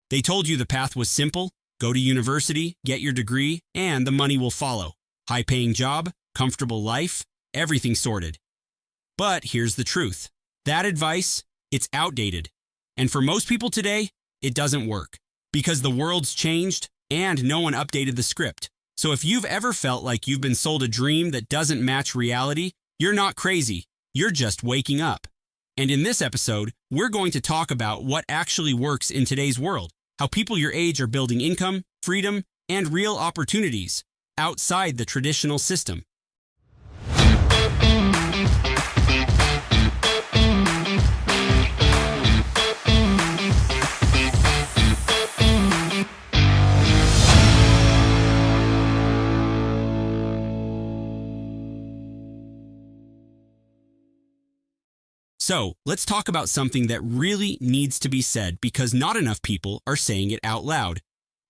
They told you the path was simple: go to university, get your degree, and the money will follow. High-paying job, comfortable life, everything sorted. But here's the truth. That advice, it's outdated. And for most people today, it doesn't work. Because the world's changed and no one updated the script. So if you've ever felt like you've been sold a dream that doesn't match reality, you're not crazy. You're just waking up. And in this episode, we're going to talk about what actually works in today's world, how people your age are building income, freedom, and real opportunities outside the traditional system. So, let's talk about something that really needs to be said because not enough people are saying it out loud.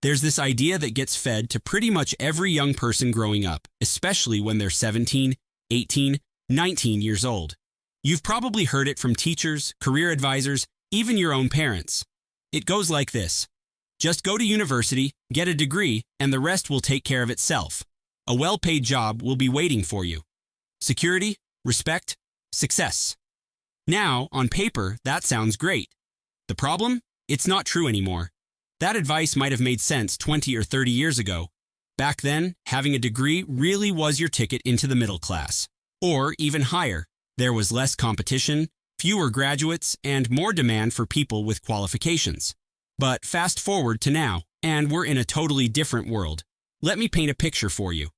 There's this idea that gets fed to pretty much every young person growing up, especially when they're 17, 18, 19 years old. You've probably heard it from teachers, career advisors, even your own parents. It goes like this: just go to university, get a degree, and the rest will take care of itself. A well-paid job will be waiting for you. Security, respect, success. Now, on paper, that sounds great. The problem? It's not true anymore. That advice might have made sense 20 or 30 years ago. Back then, having a degree really was your ticket into the middle class. Or even higher. There was less competition, fewer graduates, and more demand for people with qualifications. But fast forward to now, and we're in a totally different world. Let me paint a picture for you.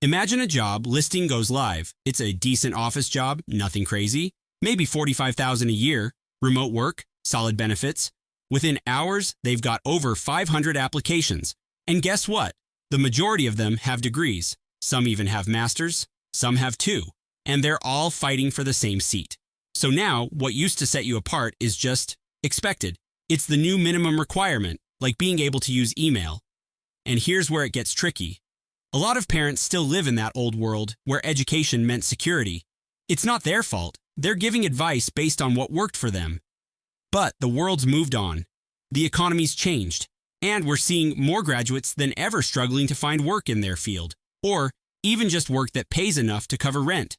Imagine a job listing goes live. It's a decent office job, nothing crazy. Maybe $45,000 a year, remote work, solid benefits. Within hours, they've got over 500 applications. And guess what? The majority of them have degrees. Some even have masters, some have 2. And they're all fighting for the same seat. So now, what used to set you apart is just expected. It's the new minimum requirement, like being able to use email. And here's where it gets tricky. A lot of parents still live in that old world where education meant security. It's not their fault. They're giving advice based on what worked for them. But the world's moved on. The economy's changed. And we're seeing more graduates than ever struggling to find work in their field, or even just work that pays enough to cover rent.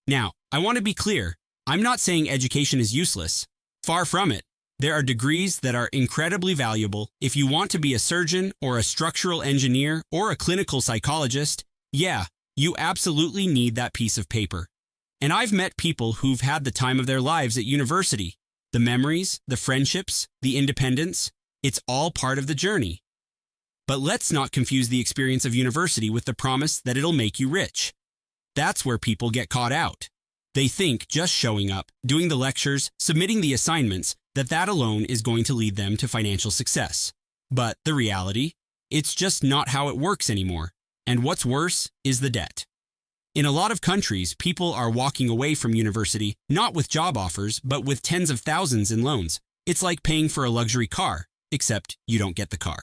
Now, I want to be clear. I'm not saying education is useless. Far from it. There are degrees that are incredibly valuable. If you want to be a surgeon or a structural engineer or a clinical psychologist, yeah, you absolutely need that piece of paper. And I've met people who've had the time of their lives at university. The memories, the friendships, the independence, it's all part of the journey. But let's not confuse the experience of university with the promise that it'll make you rich. That's where people get caught out. They think just showing up, doing the lectures, submitting the assignments, that alone is going to lead them to financial success. But the reality? It's just not how it works anymore. And what's worse is the debt. In a lot of countries, people are walking away from university, not with job offers, but with tens of thousands in loans. It's like paying for a luxury car, except you don't get the car.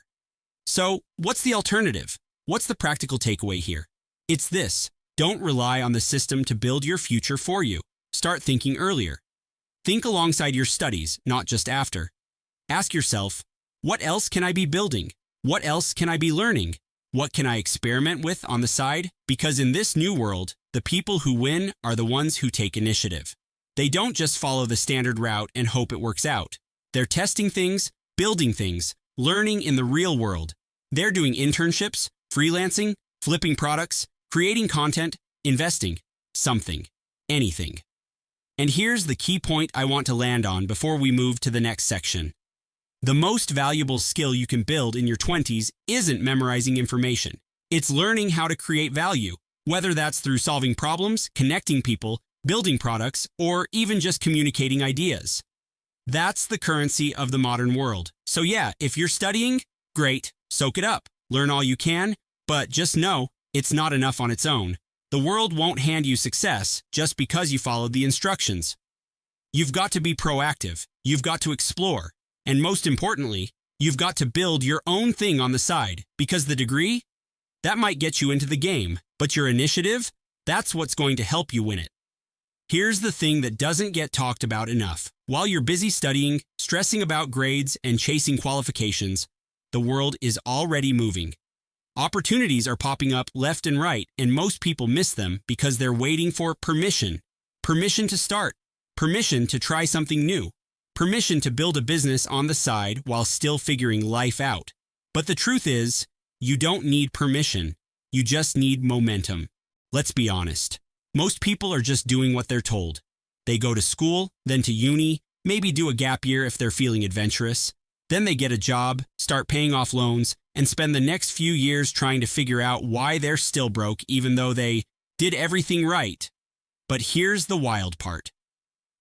So, what's the alternative? What's the practical takeaway here? It's this: don't rely on the system to build your future for you. Start thinking earlier. Think alongside your studies, not just after. Ask yourself, what else can I be building? What else can I be learning? What can I experiment with on the side? Because in this new world, the people who win are the ones who take initiative. They don't just follow the standard route and hope it works out. They're testing things, building things, learning in the real world. They're doing internships, freelancing, flipping products, creating content, investing, something, anything. And here's the key point I want to land on before we move to the next section. The most valuable skill you can build in your 20s isn't memorizing information. It's learning how to create value, whether that's through solving problems, connecting people, building products, or even just communicating ideas. That's the currency of the modern world. So yeah, if you're studying, great, soak it up, learn all you can, but just know it's not enough on its own. The world won't hand you success just because you followed the instructions. You've got to be proactive, you've got to explore, and most importantly, you've got to build your own thing on the side, because the degree, that might get you into the game, but your initiative, that's what's going to help you win it. Here's the thing that doesn't get talked about enough. While you're busy studying, stressing about grades, and chasing qualifications, the world is already moving. Opportunities are popping up left and right, and most people miss them because they're waiting for permission. Permission to start. Permission to try something new. Permission to build a business on the side while still figuring life out. But the truth is, you don't need permission. You just need momentum. Let's be honest. Most people are just doing what they're told. They go to school, then to uni, maybe do a gap year if they're feeling adventurous. Then they get a job, start paying off loans, and spend the next few years trying to figure out why they're still broke even though they did everything right. But here's the wild part.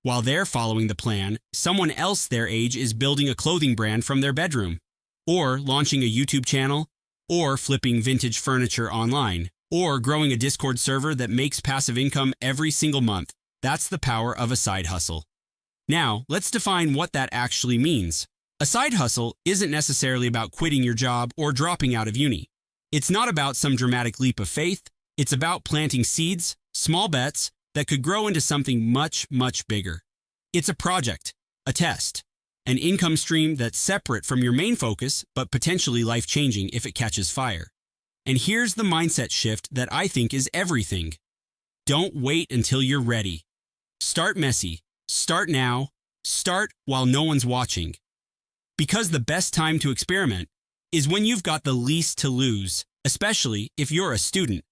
While they're following the plan, someone else their age is building a clothing brand from their bedroom, or launching a YouTube channel, or flipping vintage furniture online, or growing a Discord server that makes passive income every single month. That's the power of a side hustle. Now, let's define what that actually means. A side hustle isn't necessarily about quitting your job or dropping out of uni. It's not about some dramatic leap of faith. It's about planting seeds, small bets, that could grow into something much, much bigger. It's a project, a test, an income stream that's separate from your main focus, but potentially life-changing if it catches fire. And here's the mindset shift that I think is everything. Don't wait until you're ready. Start messy. Start now. Start while no one's watching. Because the best time to experiment is when you've got the least to lose, especially if you're a student.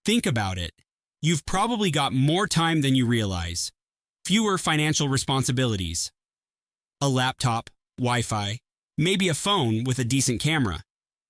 Think about it. You've probably got more time than you realize. Fewer financial responsibilities. A laptop, Wi-Fi, maybe a phone with a decent camera.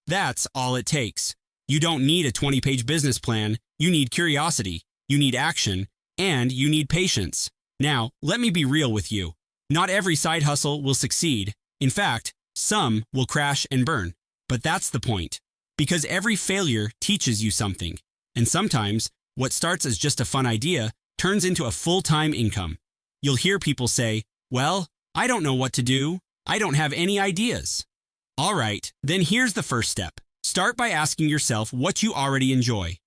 That's all it takes. You don't need a 20-page business plan. You need curiosity, you need action, and you need patience. Now, let me be real with you. Not every side hustle will succeed. In fact, some will crash and burn. But that's the point. Because every failure teaches you something. And sometimes, what starts as just a fun idea turns into a full-time income. You'll hear people say, well, I don't know what to do. I don't have any ideas. All right, then here's the first step. Start by asking yourself what you already enjoy,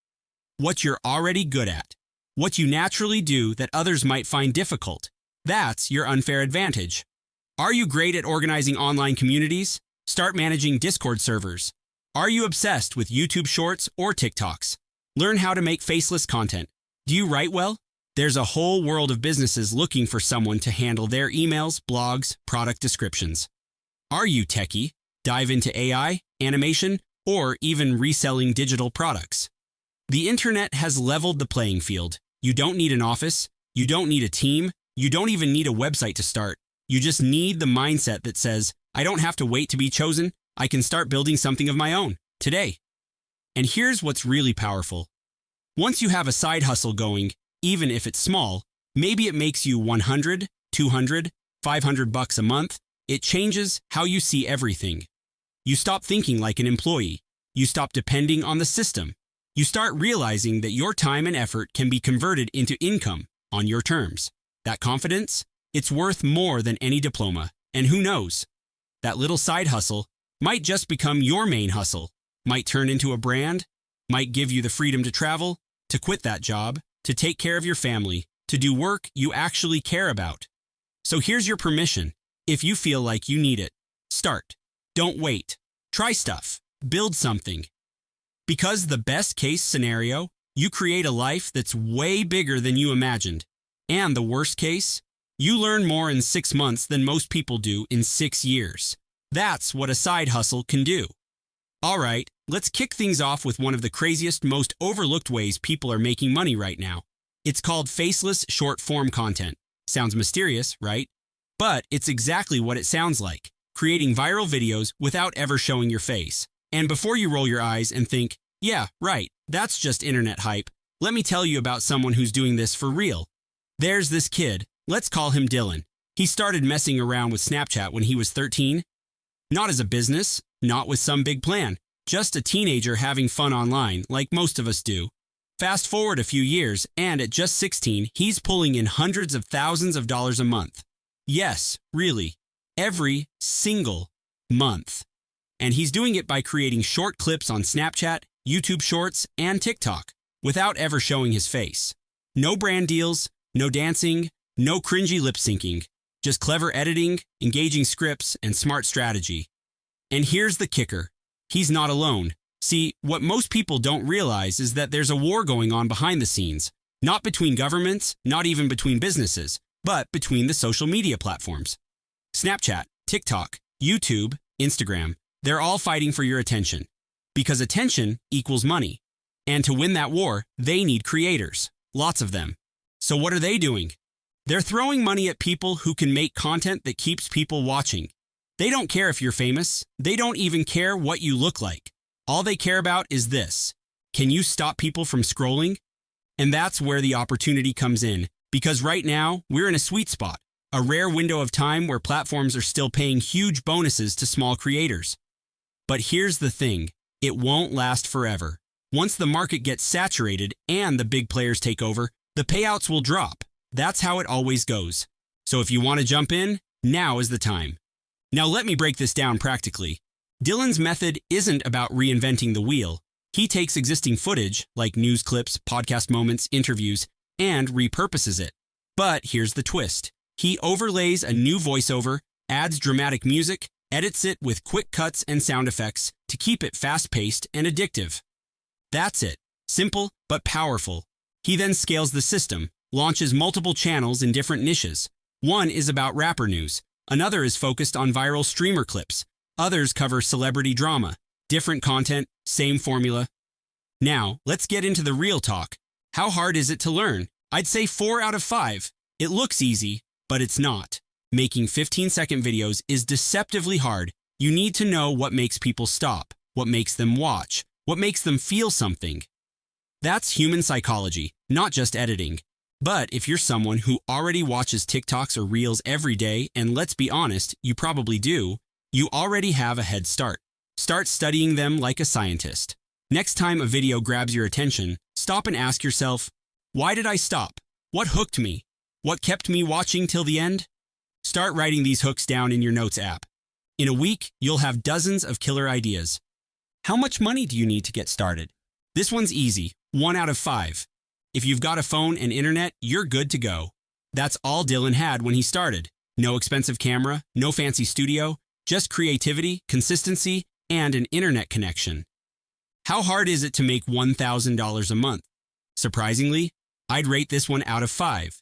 what you're already good at, what you naturally do that others might find difficult. That's your unfair advantage. Are you great at organizing online communities? Start managing Discord servers. Are you obsessed with YouTube Shorts or TikToks? Learn how to make faceless content. Do you write well? There's a whole world of businesses looking for someone to handle their emails, blogs, product descriptions. Are you techie? Dive into AI, animation, or even reselling digital products. The internet has leveled the playing field. You don't need an office. You don't need a team. You don't even need a website to start. You just need the mindset that says, I don't have to wait to be chosen. I can start building something of my own today. And here's what's really powerful. Once you have a side hustle going, even if it's small, maybe it makes you 100, 200, 500 bucks a month. It changes how you see everything. You stop thinking like an employee. You stop depending on the system. You start realizing that your time and effort can be converted into income on your terms. That confidence, it's worth more than any diploma. And who knows? That little side hustle might just become your main hustle, might turn into a brand, might give you the freedom to travel, to quit that job, to take care of your family, to do work you actually care about. So here's your permission. If you feel like you need it, start. Don't wait. Try stuff. Build something. Because the best case scenario, you create a life that's way bigger than you imagined. And the worst case, you learn more in 6 months than most people do in 6 years. That's what a side hustle can do. All right, let's kick things off with one of the craziest, most overlooked ways people are making money right now. It's called faceless short-form content. Sounds mysterious, right? But it's exactly what it sounds like. Creating viral videos without ever showing your face. And before you roll your eyes and think, yeah, right, that's just internet hype, let me tell you about someone who's doing this for real. There's this kid, let's call him Dylan. He started messing around with Snapchat when he was 13. Not as a business, not with some big plan, just a teenager having fun online like most of us do. Fast forward a few years, and at just 16, he's pulling in hundreds of thousands of dollars a month. Yes, really, every single month. And he's doing it by creating short clips on Snapchat, YouTube Shorts, and TikTok without ever showing his face. No brand deals, No dancing, no cringy lip syncing, just clever editing, engaging scripts, and smart strategy. And here's the kicker. He's not alone. See, what most people don't realize is that there's a war going on behind the scenes, not between governments, not even between businesses, but between the social media platforms. Snapchat, TikTok, YouTube, Instagram, they're all fighting for your attention. Because attention equals money. And to win that war, they need creators. Lots of them. So what are they doing? They're throwing money at people who can make content that keeps people watching. They don't care if you're famous. They don't even care what you look like. All they care about is this. Can you stop people from scrolling? And that's where the opportunity comes in. Because right now, we're in a sweet spot. A rare window of time where platforms are still paying huge bonuses to small creators. But here's the thing. It won't last forever. Once the market gets saturated and the big players take over, the payouts will drop. That's how it always goes. So if you want to jump in, now is the time. Now let me break this down practically. Dylan's method isn't about reinventing the wheel. He takes existing footage, like news clips, podcast moments, interviews, and repurposes it. But here's the twist. He overlays a new voiceover, adds dramatic music, edits it with quick cuts and sound effects to keep it fast-paced and addictive. That's it. Simple but powerful. He then scales the system, launches multiple channels in different niches. One is about rapper news. Another is focused on viral streamer clips. Others cover celebrity drama. Different content, same formula. Now, let's get into the real talk. How hard is it to learn? I'd say 4 out of 5. It looks easy, but it's not. Making 15-second videos is deceptively hard. You need to know what makes people stop, what makes them watch, what makes them feel something. That's human psychology, not just editing. But if you're someone who already watches TikToks or Reels every day, and let's be honest, you probably do, you already have a head start. Start studying them like a scientist. Next time a video grabs your attention, stop and ask yourself, why did I stop? What hooked me? What kept me watching till the end? Start writing these hooks down in your notes app. In a week, you'll have dozens of killer ideas. How much money do you need to get started? This one's easy, 1 out of 5. If you've got a phone and internet, you're good to go. That's all Dylan had when he started. No expensive camera, no fancy studio, just creativity, consistency, and an internet connection. How hard is it to make $1,000 a month? Surprisingly, I'd rate this 1 out of 5.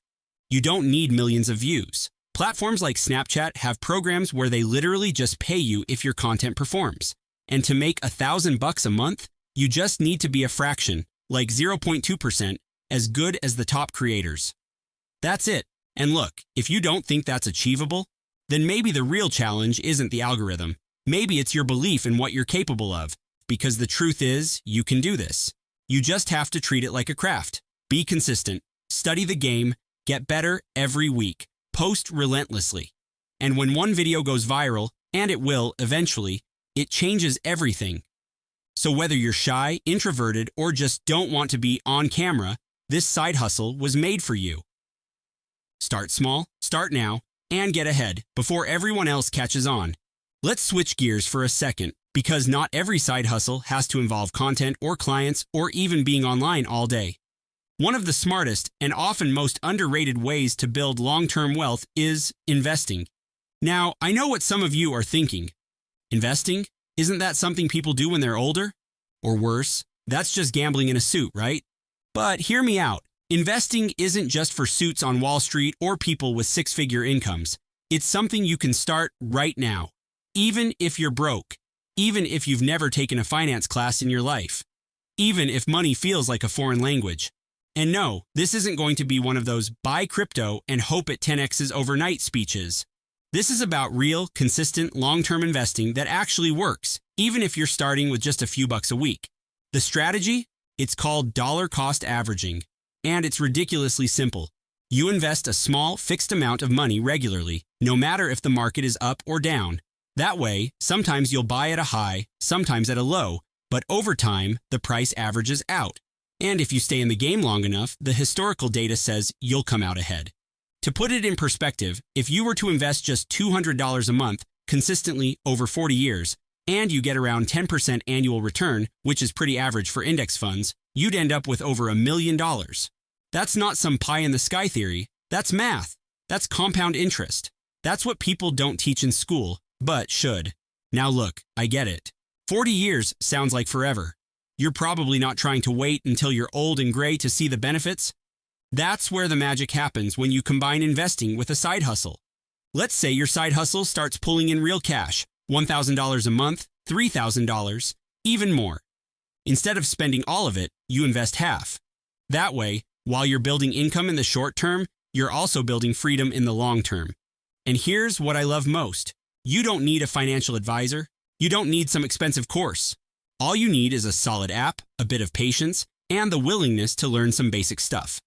You don't need millions of views. Platforms like Snapchat have programs where they literally just pay you if your content performs. And to make $1,000 a month, you just need to be a fraction, like 0.2%, as good as the top creators. That's it. And look, if you don't think that's achievable, then maybe the real challenge isn't the algorithm. Maybe it's your belief in what you're capable of. Because the truth is, you can do this. You just have to treat it like a craft. Be consistent. Study the game. Get better every week. Post relentlessly. And when one video goes viral, and it will eventually, it changes everything. So whether you're shy, introverted, or just don't want to be on camera, this side hustle was made for you. Start small, start now, and get ahead before everyone else catches on. Let's switch gears for a second, because not every side hustle has to involve content or clients or even being online all day. One of the smartest and often most underrated ways to build long-term wealth is investing. Now, I know what some of you are thinking. Investing? Isn't that something people do when they're older? Or worse, that's just gambling in a suit, right? But hear me out. Investing isn't just for suits on Wall Street or people with 6-figure incomes. It's something you can start right now. Even if you're broke. Even if you've never taken a finance class in your life. Even if money feels like a foreign language. And no, this isn't going to be one of those buy crypto and hope it 10x's overnight speeches. This is about real, consistent, long-term investing that actually works, even if you're starting with just a few bucks a week. The strategy? It's called dollar cost averaging. And it's ridiculously simple. You invest a small, fixed amount of money regularly, no matter if the market is up or down. That way, sometimes you'll buy at a high, sometimes at a low, but over time, the price averages out. And if you stay in the game long enough, the historical data says you'll come out ahead. To put it in perspective, if you were to invest just $200 a month consistently over 40 years, and you get around 10% annual return, which is pretty average for index funds, you'd end up with over $1 million. That's not some pie-in-the-sky theory. That's math. That's compound interest. That's what people don't teach in school, but should. Now look, I get it. 40 years sounds like forever. You're probably not trying to wait until you're old and gray to see the benefits. That's where the magic happens when you combine investing with a side hustle. Let's say your side hustle starts pulling in real cash, $1,000 a month, $3,000, even more. Instead of spending all of it, you invest half. That way, while you're building income in the short term, you're also building freedom in the long term. And here's what I love most. You don't need a financial advisor. You don't need some expensive course. All you need is a solid app, a bit of patience, and the willingness to learn some basic stuff.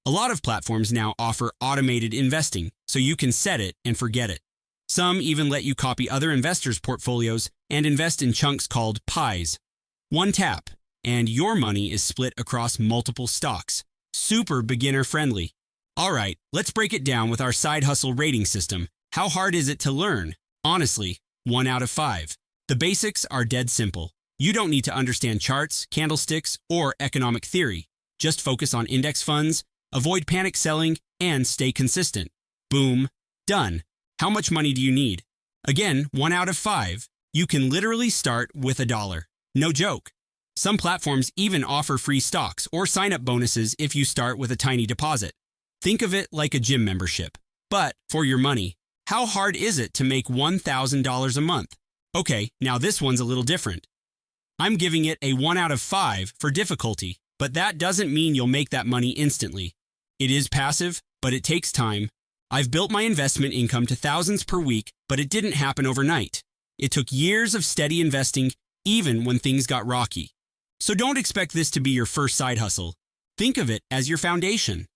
A lot of platforms now offer automated investing, so you can set it and forget it. Some even let you copy other investors' portfolios and invest in chunks called pies. One tap, and your money is split across multiple stocks. Super beginner friendly. All right, let's break it down with our side hustle rating system. How hard is it to learn? Honestly, 1 out of 5. The basics are dead simple. You don't need to understand charts, candlesticks, or economic theory. Just focus on index funds, avoid panic selling, and stay consistent. Boom. Done. How much money do you need? Again, 1 out of 5. You can literally start with $1. No joke. Some platforms even offer free stocks or sign-up bonuses if you start with a tiny deposit. Think of it like a gym membership, but for your money. How hard is it to make $1,000 a month? Okay, now this one's a little different. I'm giving it a 1 out of 5 for difficulty, but that doesn't mean you'll make that money instantly. It is passive, but it takes time. I've built my investment income to thousands per week, but it didn't happen overnight. It took years of steady investing, even when things got rocky. So don't expect this to be your first side hustle. Think of it as your foundation.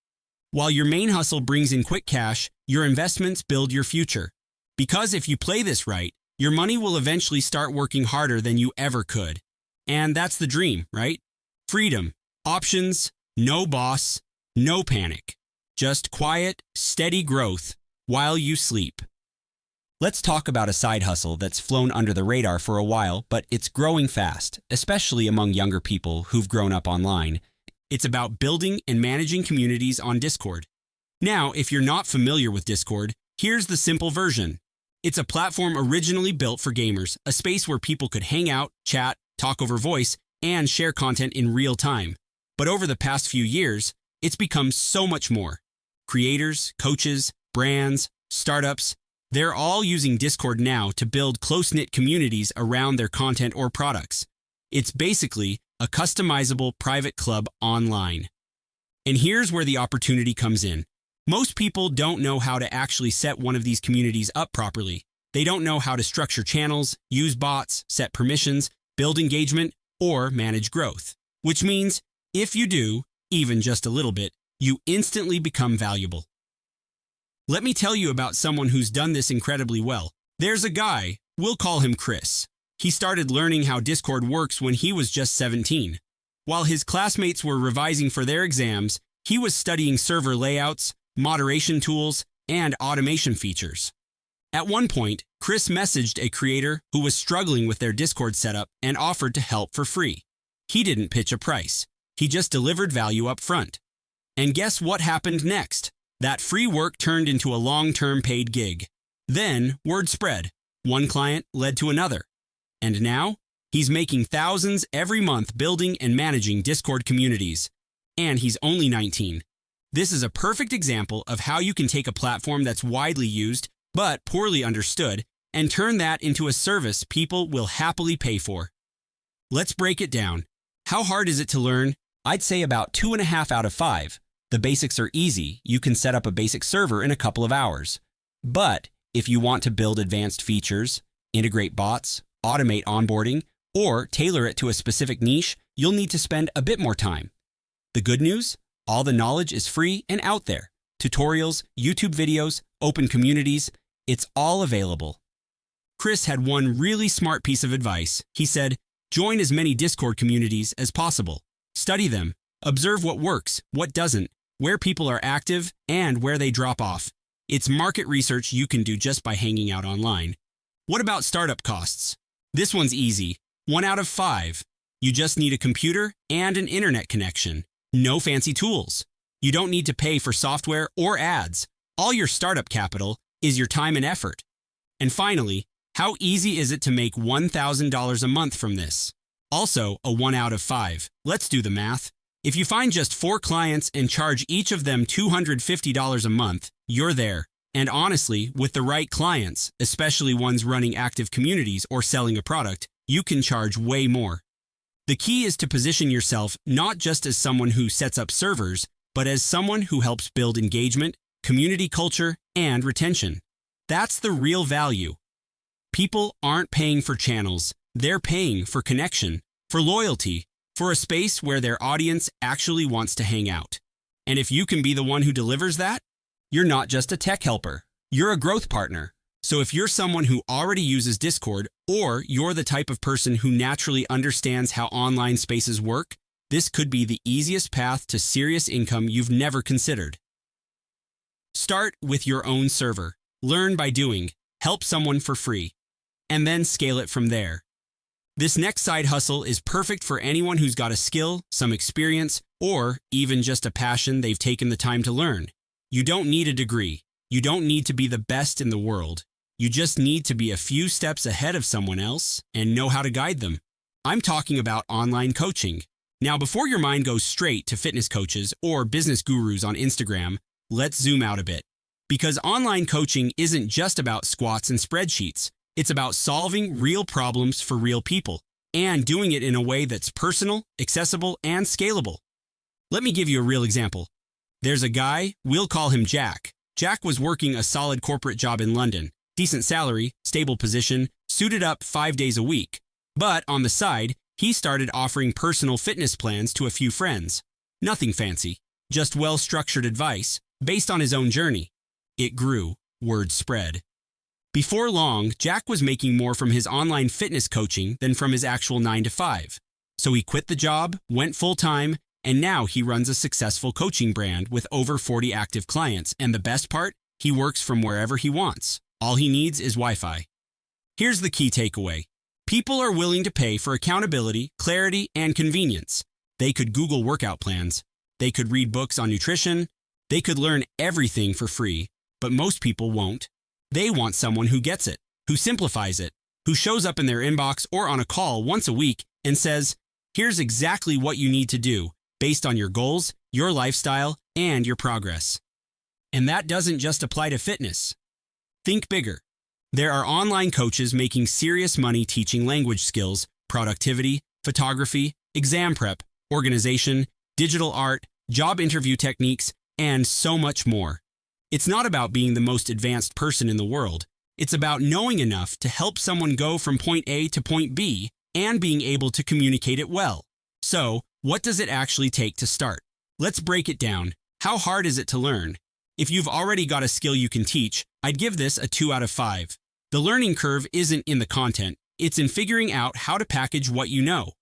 While your main hustle brings in quick cash, your investments build your future. Because if you play this right, your money will eventually start working harder than you ever could. And that's the dream, right? Freedom, options, no boss, no panic. Just quiet, steady growth while you sleep. Let's talk about a side hustle that's flown under the radar for a while, but it's growing fast, especially among younger people who've grown up online. It's about building and managing communities on Discord. Now, if you're not familiar with Discord, here's the simple version. It's a platform originally built for gamers, a space where people could hang out, chat, talk over voice, and share content in real time. But over the past few years, it's become so much more. Creators, coaches, brands, startups, they're all using Discord now to build close-knit communities around their content or products. It's basically a customizable private club online. And here's where the opportunity comes in. Most people don't know how to actually set one of these communities up properly. They don't know how to structure channels, use bots, set permissions, build engagement, or manage growth. Which means, if you do, even just a little bit, you instantly become valuable. Let me tell you about someone who's done this incredibly well. There's a guy, we'll call him Chris. He started learning how Discord works when he was just 17. While his classmates were revising for their exams, he was studying server layouts, moderation tools, and automation features. At one point, Chris messaged a creator who was struggling with their Discord setup and offered to help for free. He didn't pitch a price. He just delivered value up front. And guess what happened next? That free work turned into a long-term paid gig. Then, word spread. One client led to another. And now, he's making thousands every month building and managing Discord communities. And he's only 19. This is a perfect example of how you can take a platform that's widely used but poorly understood and turn that into a service people will happily pay for. Let's break it down. How hard is it to learn? I'd say about 2.5 out of 5. The basics are easy. You can set up a basic server in a couple of hours. But if you want to build advanced features, integrate bots, automate onboarding, or tailor it to a specific niche, you'll need to spend a bit more time. The good news? All the knowledge is free and out there. Tutorials, YouTube videos, open communities, it's all available. Chris had one really smart piece of advice. He said, join as many Discord communities as possible. Study them. Observe what works, what doesn't, where people are active, and where they drop off. It's market research you can do just by hanging out online. What about startup costs? This one's easy. 1 out of 5. You just need a computer and an internet connection. No fancy tools. You don't need to pay for software or ads. All your startup capital is your time and effort. And finally, how easy is it to make $1,000 a month from this? Also, a 1 out of 5. Let's do the math. If you find just 4 clients and charge each of them $250 a month, you're there. And honestly, with the right clients, especially ones running active communities or selling a product, you can charge way more. The key is to position yourself not just as someone who sets up servers, but as someone who helps build engagement, community culture, and retention. That's the real value. People aren't paying for channels. They're paying for connection, for loyalty, for a space where their audience actually wants to hang out. And if you can be the one who delivers that, you're not just a tech helper. You're a growth partner. So if you're someone who already uses Discord, or you're the type of person who naturally understands how online spaces work, this could be the easiest path to serious income you've never considered. Start with your own server. Learn by doing. Help someone for free. And then scale it from there. This next side hustle is perfect for anyone who's got a skill, some experience, or even just a passion they've taken the time to learn. You don't need a degree. You don't need to be the best in the world. You just need to be a few steps ahead of someone else and know how to guide them. I'm talking about online coaching. Now, before your mind goes straight to fitness coaches or business gurus on Instagram, let's zoom out a bit. Because online coaching isn't just about squats and spreadsheets. It's about solving real problems for real people and doing it in a way that's personal, accessible, and scalable. Let me give you a real example. There's a guy, we'll call him Jack. Jack was working a solid corporate job in London, decent salary, stable position, suited up 5 days a week. But on the side, he started offering personal fitness plans to a few friends. Nothing fancy, just well-structured advice based on his own journey. It grew, word spread. Before long, Jack was making more from his online fitness coaching than from his actual 9 to 5. So he quit the job, went full-time, and now he runs a successful coaching brand with over 40 active clients. And the best part, he works from wherever he wants. All he needs is Wi-Fi. Here's the key takeaway. People are willing to pay for accountability, clarity, and convenience. They could Google workout plans. They could read books on nutrition. They could learn everything for free, but most people won't. They want someone who gets it, who simplifies it, who shows up in their inbox or on a call once a week and says, here's exactly what you need to do based on your goals, your lifestyle, and your progress. And that doesn't just apply to fitness. Think bigger. There are online coaches making serious money teaching language skills, productivity, photography, exam prep, organization, digital art, job interview techniques, and so much more. It's not about being the most advanced person in the world. It's about knowing enough to help someone go from point A to point B and being able to communicate it well. So, what does it actually take to start? Let's break it down. How hard is it to learn? If you've already got a skill you can teach, I'd give this a 2 out of 5. The learning curve isn't in the content. It's in figuring out how to package what you know.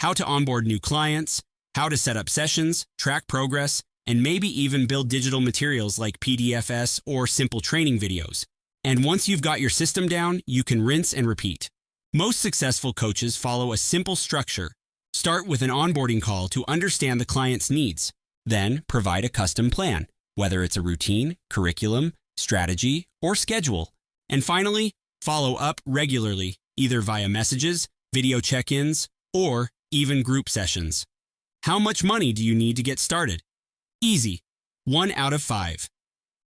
How to onboard new clients, how to set up sessions, track progress, and maybe even build digital materials like PDFs or simple training videos. And once you've got your system down, you can rinse and repeat. Most successful coaches follow a simple structure. Start with an onboarding call to understand the client's needs. Then provide a custom plan, whether it's a routine, curriculum, strategy, or schedule. And finally, follow up regularly, either via messages, video check-ins, or even group sessions. How much money do you need to get started? Easy. 1 out of 5.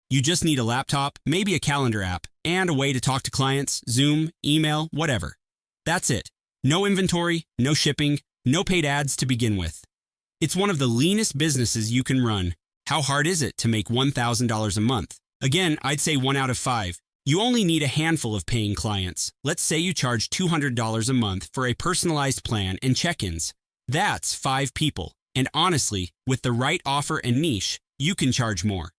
You just need a laptop, maybe a calendar app, and a way to talk to clients, Zoom, email, whatever. That's it. No inventory, no shipping, no paid ads to begin with. It's one of the leanest businesses you can run. How hard is it to make $1,000 a month? Again, I'd say 1 out of 5. You only need a handful of paying clients. Let's say you charge $200 a month for a personalized plan and check-ins. That's 5 people. And honestly, with the right offer and niche, you can charge more.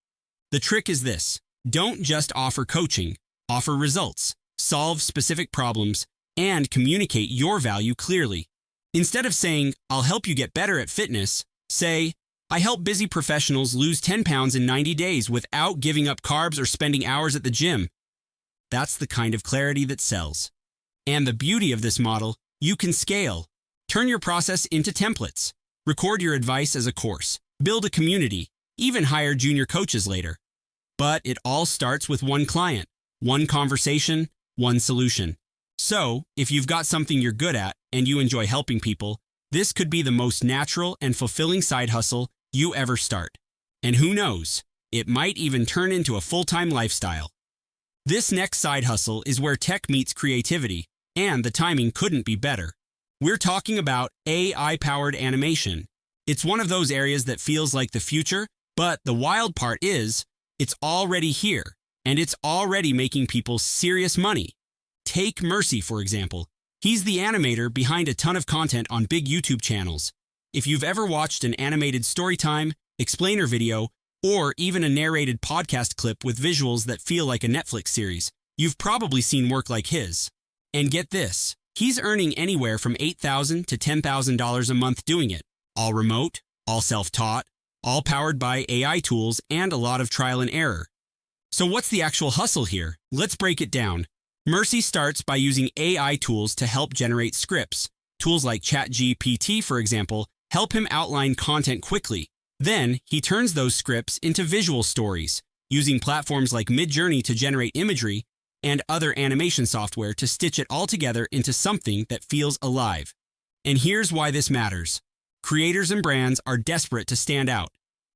The trick is this. Don't just offer coaching. Offer results. Solve specific problems. And communicate your value clearly. Instead of saying, I'll help you get better at fitness, say, I help busy professionals lose 10 pounds in 90 days without giving up carbs or spending hours at the gym. That's the kind of clarity that sells. And the beauty of this model, you can scale. Turn your process into templates. Record your advice as a course. Build a community. even hire junior coaches later. But it all starts with one client, one conversation, one solution. So, if you've got something you're good at and you enjoy helping people, this could be the most natural and fulfilling side hustle you ever start. And who knows, it might even turn into a full-time lifestyle. This next side hustle is where tech meets creativity, and the timing couldn't be better. We're talking about AI-powered animation. It's one of those areas that feels like the future, but the wild part is, it's already here, and it's already making people serious money. Take Mercy, for example. He's the animator behind a ton of content on big YouTube channels. If you've ever watched an animated storytime, explainer video, or even a narrated podcast clip with visuals that feel like a Netflix series, you've probably seen work like his. And get this, he's earning anywhere from $8,000 to $10,000 a month doing it. All remote, all self-taught, all powered by AI tools and a lot of trial and error. So what's the actual hustle here? Let's break it down. Mercy starts by using AI tools to help generate scripts. Tools like ChatGPT, for example, help him outline content quickly. Then, he turns those scripts into visual stories, using platforms like Midjourney to generate imagery and other animation software to stitch it all together into something that feels alive. And here's why this matters. Creators and brands are desperate to stand out.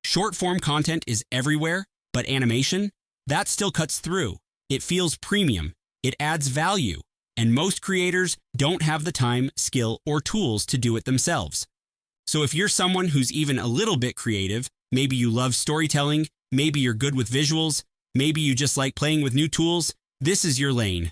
Short-form content is everywhere, but animation, that still cuts through. It feels premium. It adds value, and most creators don't have the time, skill, or tools to do it themselves. So if you're someone who's even a little bit creative, maybe you love storytelling, maybe you're good with visuals, maybe you just like playing with new tools, this is your lane.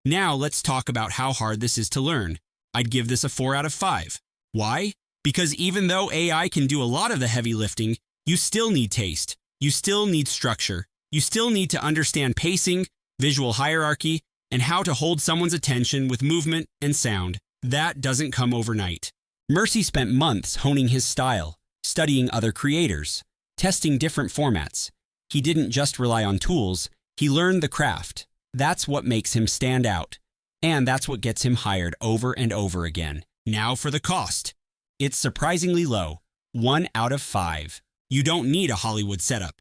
Now let's talk about how hard this is to learn. I'd give this a 4 out of 5. Why? Because even though AI can do a lot of the heavy lifting, you still need taste, you still need structure, you still need to understand pacing, visual hierarchy, and how to hold someone's attention with movement and sound. That doesn't come overnight. Mercy spent months honing his style, studying other creators, testing different formats. He didn't just rely on tools, he learned the craft. That's what makes him stand out. And that's what gets him hired over and over again. Now for the cost. It's surprisingly low, 1 out of 5. You don't need a Hollywood setup.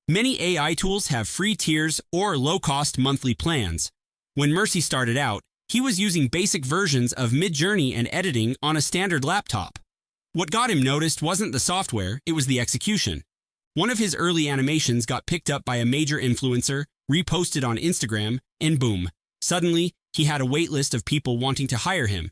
Many AI tools have free tiers or low-cost monthly plans. When Mercy started out, he was using basic versions of Midjourney and editing on a standard laptop. What got him noticed wasn't the software, it was the execution. One of his early animations got picked up by a major influencer, reposted on Instagram, and boom, suddenly he had a wait list of people wanting to hire him.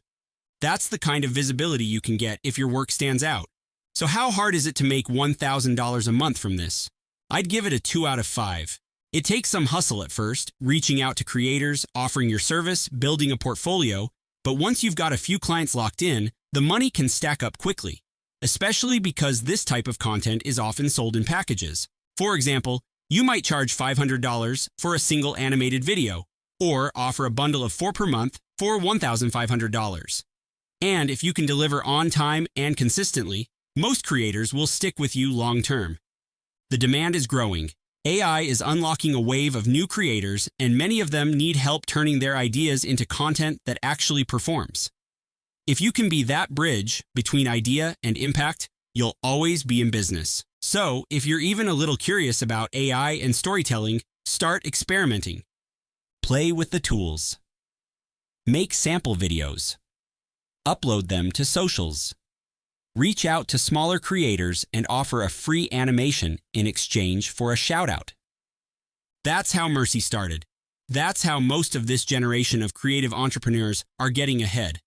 That's the kind of visibility you can get if your work stands out. So how hard is it to make $1,000 a month from this? I'd give it a 2 out of 5. It takes some hustle at first, reaching out to creators, offering your service, building a portfolio, but once you've got a few clients locked in, the money can stack up quickly, especially because this type of content is often sold in packages. For example, you might charge $500 for a single animated video, or offer a bundle of 4 per month for $1,500. And if you can deliver on time and consistently, most creators will stick with you long term. The demand is growing. AI is unlocking a wave of new creators, and many of them need help turning their ideas into content that actually performs. If you can be that bridge between idea and impact, you'll always be in business. So, if you're even a little curious about AI and storytelling, start experimenting. Play with the tools. Make sample videos. Upload them to socials. Reach out to smaller creators and offer a free animation in exchange for a shout-out. That's how Mercy started. That's how most of this generation of creative entrepreneurs are getting ahead.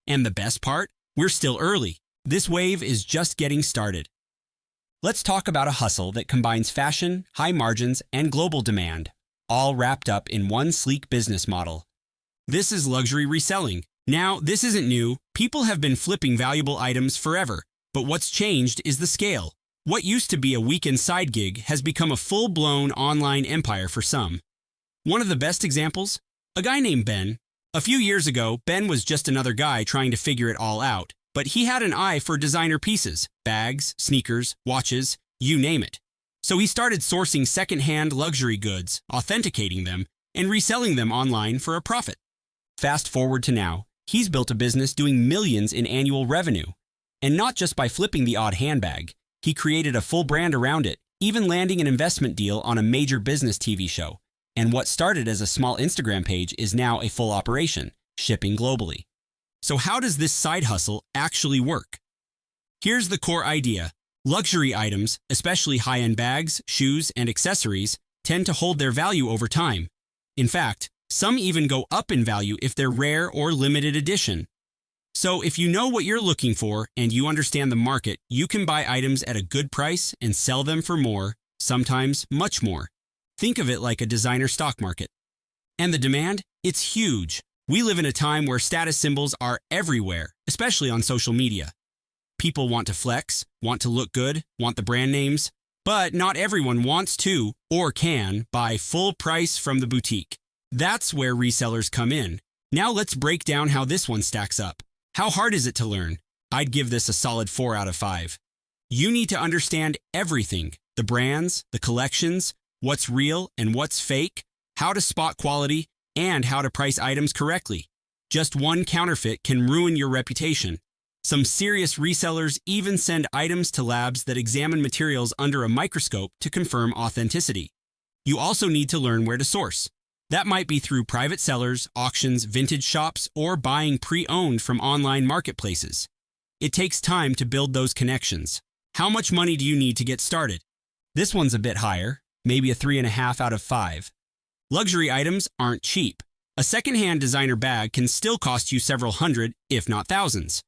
And the best part? We're still early. This wave is just getting started. Let's talk about a hustle that combines fashion, high margins, and global demand, all wrapped up in one sleek business model. This is luxury reselling. Now, this isn't new. People have been flipping valuable items forever. But what's changed is the scale. What used to be a weekend side gig has become a full-blown online empire for some. One of the best examples? A guy named Ben. A few years ago, Ben was just another guy trying to figure it all out. But he had an eye for designer pieces, bags, sneakers, watches, you name it. So he started sourcing second-hand luxury goods, authenticating them, and reselling them online for a profit. Fast forward to now. He's built a business doing millions in annual revenue. And not just by flipping the odd handbag. He created a full brand around it, even landing an investment deal on a major business TV show. And what started as a small Instagram page is now a full operation, shipping globally. So how does this side hustle actually work? Here's the core idea. Luxury items, especially high-end bags, shoes, and accessories, tend to hold their value over time. In fact, some even go up in value if they're rare or limited edition. So if you know what you're looking for and you understand the market, you can buy items at a good price and sell them for more, sometimes much more. Think of it like a designer stock market. And the demand? It's huge. We live in a time where status symbols are everywhere, especially on social media. People want to flex, want to look good, want the brand names, but not everyone wants to or can buy full price from the boutique. That's where resellers come in. Now let's break down how this one stacks up. How hard is it to learn? I'd give this a solid 4 out of 5. You need to understand everything: the brands, the collections, what's real and what's fake, how to spot quality, and how to price items correctly. Just one counterfeit can ruin your reputation. Some serious resellers even send items to labs that examine materials under a microscope to confirm authenticity. You also need to learn where to source. That might be through private sellers, auctions, vintage shops, or buying pre-owned from online marketplaces. It takes time to build those connections. How much money do you need to get started? This one's a bit higher, maybe a 3.5 out of 5. Luxury items aren't cheap. A secondhand designer bag can still cost you several hundred, if not thousands.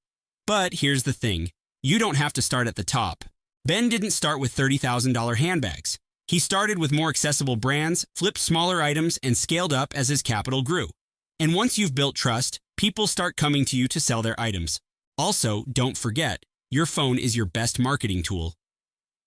But here's the thing, you don't have to start at the top. Ben didn't start with $30,000 handbags. He started with more accessible brands, flipped smaller items, and scaled up as his capital grew. And once you've built trust, people start coming to you to sell their items. Also, don't forget, your phone is your best marketing tool.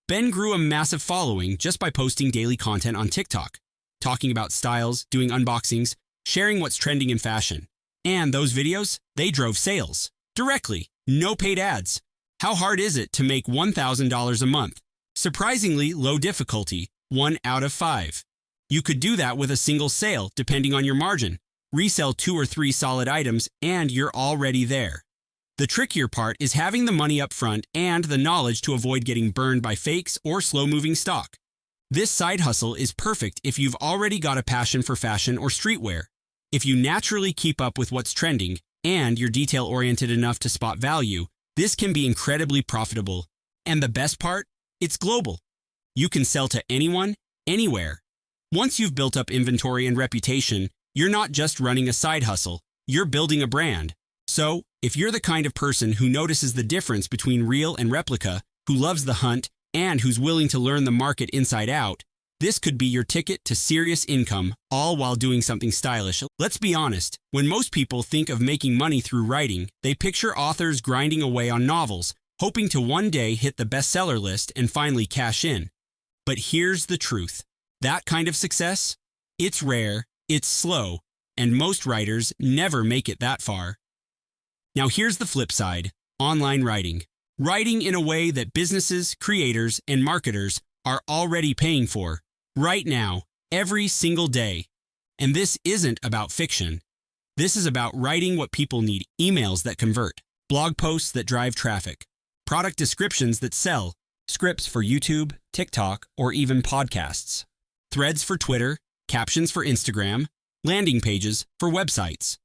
Ben grew a massive following just by posting daily content on TikTok, talking about styles, doing unboxings, sharing what's trending in fashion. And those videos, they drove sales. Directly, no paid ads. How hard is it to make $1,000 a month? Surprisingly low difficulty, 1 out of 5. You could do that with a single sale, depending on your margin. Resell 2 or 3 solid items, and you're already there. The trickier part is having the money up front and the knowledge to avoid getting burned by fakes or slow-moving stock. This side hustle is perfect if you've already got a passion for fashion or streetwear. If you naturally keep up with what's trending and you're detail-oriented enough to spot value, this can be incredibly profitable. And the best part? It's global. You can sell to anyone, anywhere. Once you've built up inventory and reputation, you're not just running a side hustle, you're building a brand. So, if you're the kind of person who notices the difference between real and replica, who loves the hunt, and who's willing to learn the market inside out, this could be your ticket to serious income, all while doing something stylish. Let's be honest, when most people think of making money through writing, they picture authors grinding away on novels, hoping to one day hit the bestseller list and finally cash in. But here's the truth. That kind of success? It's rare, it's slow, and most writers never make it that far. Now here's the flip side, online writing. Writing in a way that businesses, creators, and marketers are already paying for, right now, every single day. And this isn't about fiction. This is about writing what people need: emails that convert, blog posts that drive traffic, product descriptions that sell, scripts for YouTube, TikTok, or even podcasts, threads for Twitter, captions for Instagram, landing pages for websites.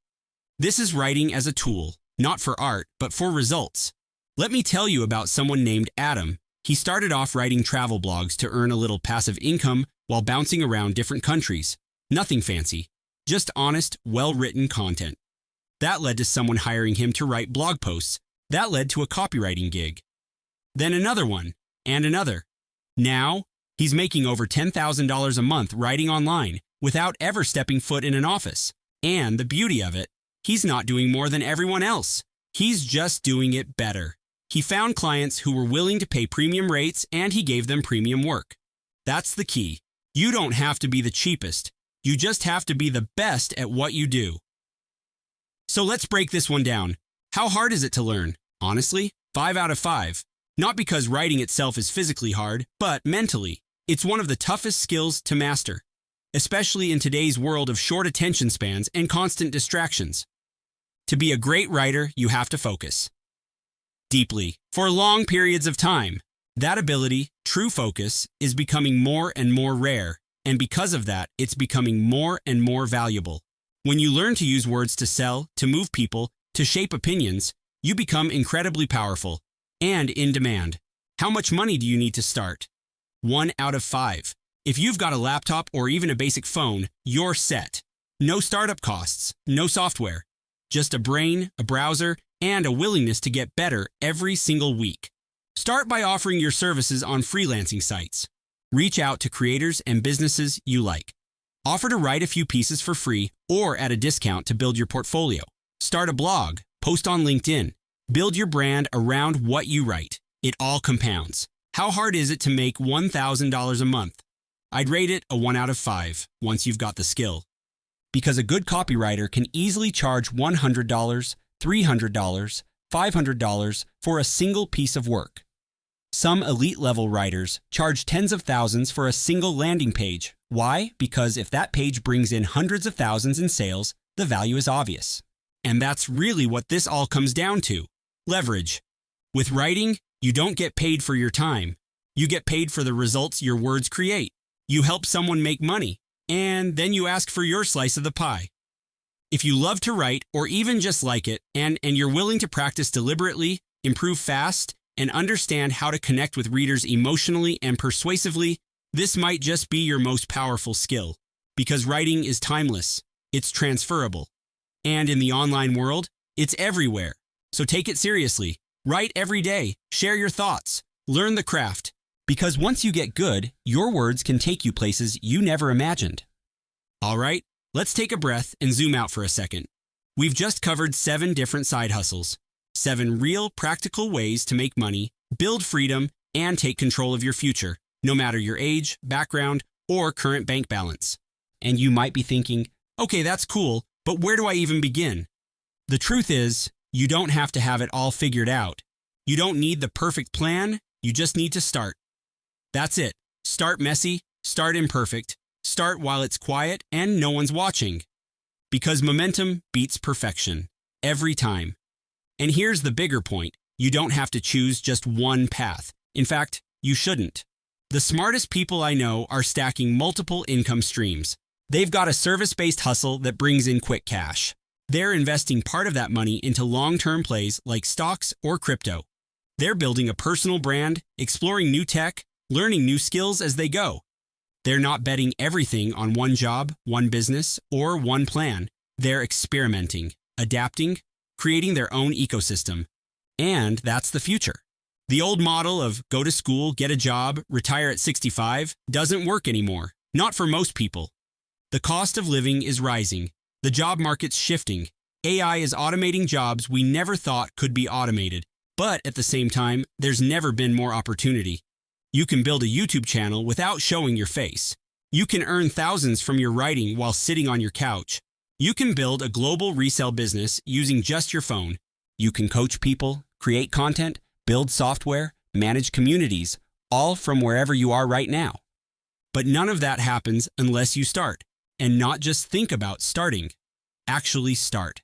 This is writing as a tool, not for art, but for results. Let me tell you about someone named Adam. He started off writing travel blogs to earn a little passive income while bouncing around different countries. Nothing fancy, just honest, well-written content. That led to someone hiring him to write blog posts. That led to a copywriting gig. Then another one, and another. Now, he's making over $10,000 a month writing online without ever stepping foot in an office. And the beauty of it, he's not doing more than everyone else. He's just doing it better. He found clients who were willing to pay premium rates, and he gave them premium work. That's the key. You don't have to be the cheapest. You just have to be the best at what you do. So let's break this one down. How hard is it to learn? Honestly, 5 out of 5. Not because writing itself is physically hard, but mentally. It's one of the toughest skills to master, especially in today's world of short attention spans and constant distractions. To be a great writer, you have to focus deeply, for long periods of time. That ability, true focus, is becoming more and more rare, and because of that, it's becoming more and more valuable. When you learn to use words to sell, to move people, to shape opinions, you become incredibly powerful and in demand. How much money do you need to start? 1 out of 5. If you've got a laptop or even a basic phone, you're set. No startup costs, no software, just a brain, a browser, and a willingness to get better every single week. Start by offering your services on freelancing sites. Reach out to creators and businesses you like. Offer to write a few pieces for free or at a discount to build your portfolio. Start a blog, post on LinkedIn. Build your brand around what you write. It all compounds. How hard is it to make $1,000 a month? I'd rate it a 1 out of 5 once you've got the skill. Because a good copywriter can easily charge $100, $300, $500 for a single piece of work. Some elite-level writers charge tens of thousands for a single landing page. Why? Because if that page brings in hundreds of thousands in sales, the value is obvious. And that's really what this all comes down to. Leverage. With writing, you don't get paid for your time. You get paid for the results your words create. You help someone make money, and then you ask for your slice of the pie. If you love to write or even just like it, and you're willing to practice deliberately, improve fast, and understand how to connect with readers emotionally and persuasively, this might just be your most powerful skill. Because writing is timeless, it's transferable. And in the online world, it's everywhere. So take it seriously. Write every day, share your thoughts, learn the craft. Because once you get good, your words can take you places you never imagined. All right, let's take a breath and zoom out for a second. We've just covered 7 different side hustles, 7 real practical ways to make money, build freedom, and take control of your future, no matter your age, background, or current bank balance. And you might be thinking, okay, that's cool, but where do I even begin? The truth is, you don't have to have it all figured out. You don't need the perfect plan, you just need to start. That's it. Start messy, start imperfect, start while it's quiet and no one's watching. Because momentum beats perfection, every time. And here's the bigger point. You don't have to choose just one path. In fact, you shouldn't. The smartest people I know are stacking multiple income streams. They've got a service-based hustle that brings in quick cash. They're investing part of that money into long-term plays like stocks or crypto. They're building a personal brand, exploring new tech, learning new skills as they go. They're not betting everything on one job, one business, or one plan. They're experimenting, adapting, creating their own ecosystem. And that's the future. The old model of go to school, get a job, retire at 65 doesn't work anymore. Not for most people. The cost of living is rising. The job market's shifting. AI is automating jobs we never thought could be automated. But at the same time, there's never been more opportunity. You can build a YouTube channel without showing your face. You can earn thousands from your writing while sitting on your couch. You can build a global resell business using just your phone. You can coach people, create content, build software, manage communities, all from wherever you are right now. But none of that happens unless you start. And not just think about starting. Actually start.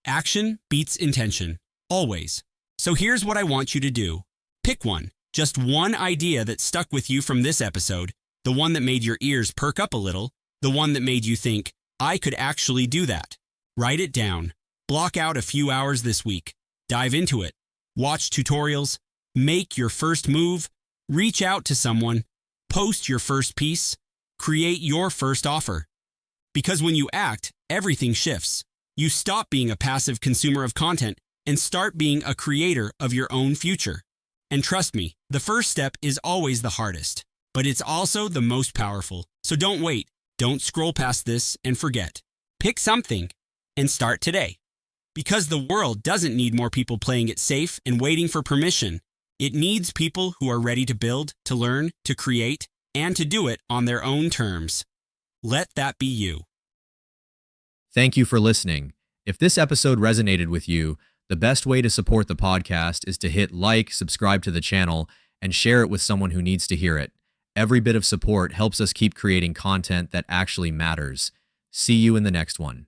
Action beats intention, always. So here's what I want you to do. Pick one. Just one idea that stuck with you from this episode, the one that made your ears perk up a little, the one that made you think, I could actually do that. Write it down. Block out a few hours this week. Dive into it. Watch tutorials. Make your first move. Reach out to someone. Post your first piece. Create your first offer. Because when you act, everything shifts. You stop being a passive consumer of content and start being a creator of your own future. And trust me, the first step is always the hardest, but it's also the most powerful. So don't wait. Don't scroll past this and forget. Pick something and start today. Because the world doesn't need more people playing it safe and waiting for permission. It needs people who are ready to build, to learn, to create, and to do it on their own terms. Let that be you. Thank you for listening. If this episode resonated with you, the best way to support the podcast is to hit like, subscribe to the channel, and share it with someone who needs to hear it. Every bit of support helps us keep creating content that actually matters. See you in the next one.